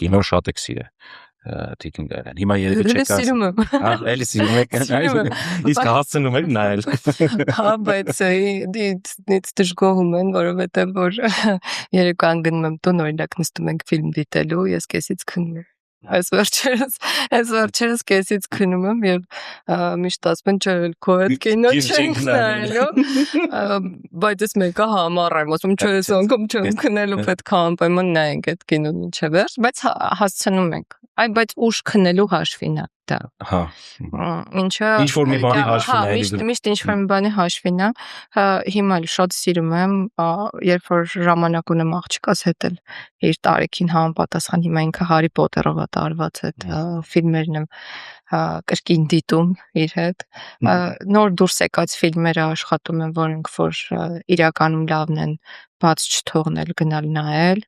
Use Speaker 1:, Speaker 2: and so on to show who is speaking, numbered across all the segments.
Speaker 1: կինո շատ եք սիրել Տիկնգարյան։ Հիմա երևի չեք
Speaker 2: Սիրում եմ։
Speaker 1: Էլի սիրում եք։ Իսկ հասցնում եք նայել։
Speaker 2: Հա, բայց ինձ դժգոհում են, որովհետև որ երեկոյան գնում եմ տուն, օրինակ նստում ենք ֆիլմ դիտելու, ես կեսից քնում եմ։ Այս վերջերս կեսից քնում եմ եւ միշտ ասում են չէ, քո հետ կինո չենք նայելու, բայց ես մեկը համառ եմ, ասում չէ, ես անգամ չեմ քնելու, պետք է անպայման նայենք այդ կինոն ինչը վերջ, բայց հասցնում ենք։ Բայց ուշ քնելու հաշվին է դա։
Speaker 1: Հա։
Speaker 2: Ինչը
Speaker 1: ինչ որ մի բանի հաշվին է։
Speaker 2: Հա, միշտ ինչ որ մի բանի հաշվին է։ Հիմա էլ շատ սիրում եմ, երբ որ ժամանակ ունեմ աղջկաս հետ էլ իր տարիքին համապատասխան հիմա ինքը Հարի Պոտերով է տարված այդ ֆիլմերն եմ կրկին դիտում իր հետ։ Նոր դուրս եկած ֆիլմերը աշխատում եմ, որոնք որ իրականում լավն են, բաց չթողնել, գնալ նայել։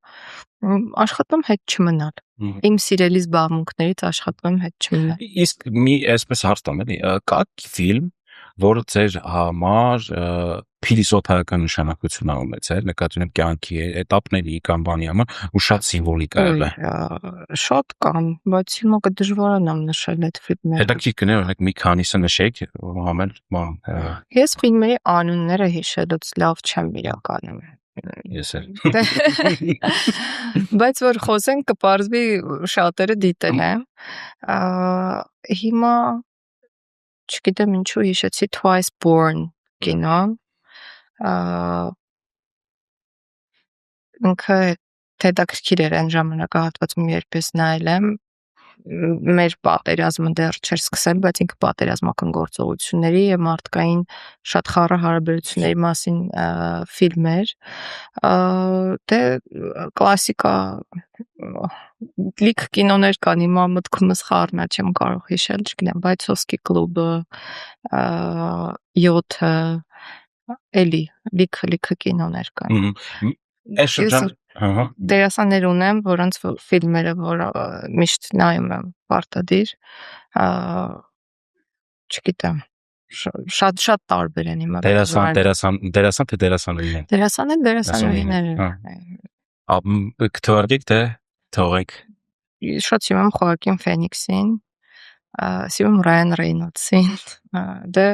Speaker 2: Աշխատում հետ չմնալ։ Իմ սիրելի զբաղմունքներից աշխատում եմ հետ չմնալ։
Speaker 1: Իսկ մի այսպես հարց տամ էլի, կա ֆիլմ, որը ձեր համար փիլիսոփայական նշանակություն ա ունեցել, նկատի ունեմ կյանքի էտապների կամ բանի համար ու շատ սիմվոլիկ ա եղել։
Speaker 2: Շատ կան, բայց հիմա կդժվարանամ նշել այդ ֆիլմերը։
Speaker 1: Հետաքրքիր կներ, օրինակ մի քանիսը նշեք, համել բան։
Speaker 2: Ես ֆիլմերի անունները հիշելուց լավ չեմ իրականում։
Speaker 1: Ես էլ։
Speaker 2: Բայց որ խոսենք կպարզվի շատերը դիտել են։ Հիմա չգիտեմ ինչու հիշեցի Twice Born կինոն։ Ինքը հետաքրքիր էր այն ժամանակահատվածում, երբ ես նայել եմ։ Մեր պատերազմը դեռ չէր սկսել, բայց ինքը պատերազմական գործողությունների եւ մարդկային շատ խառը հարաբերությունների մասին ֆիլմ էր։ Դե կլասիկա լիք կինոներ կան, հիմա մտքումս խառնա չեմ կարող հիշել, չգիտեմ, Բայցովսկի կլուբը, 7-ը, էլի լիքը կինոներ կան։
Speaker 1: Այս շրջան
Speaker 2: Դերասաններ ունեմ, որոնց ֆիլմերը որ միշտ նայում եմ պարտադիր, չգիտեմ, շատ տարբեր են հիմա։
Speaker 1: Դերասան թե դերասանուհիներ։
Speaker 2: Դերասաններ։
Speaker 1: Կթողարկեք թե թողեք։
Speaker 2: Շատ սիրում եմ Խոակին Ֆենիքսին, սիրում Ռայան Ռեյնոլդսին, դե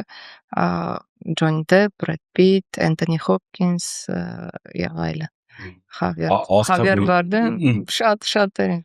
Speaker 2: Ջոնի Դեփ, Բրեդ Պիտ, Անթոնի Հոփքինս եւ այլն։ Խավիեր Բարդեմ, շատ են։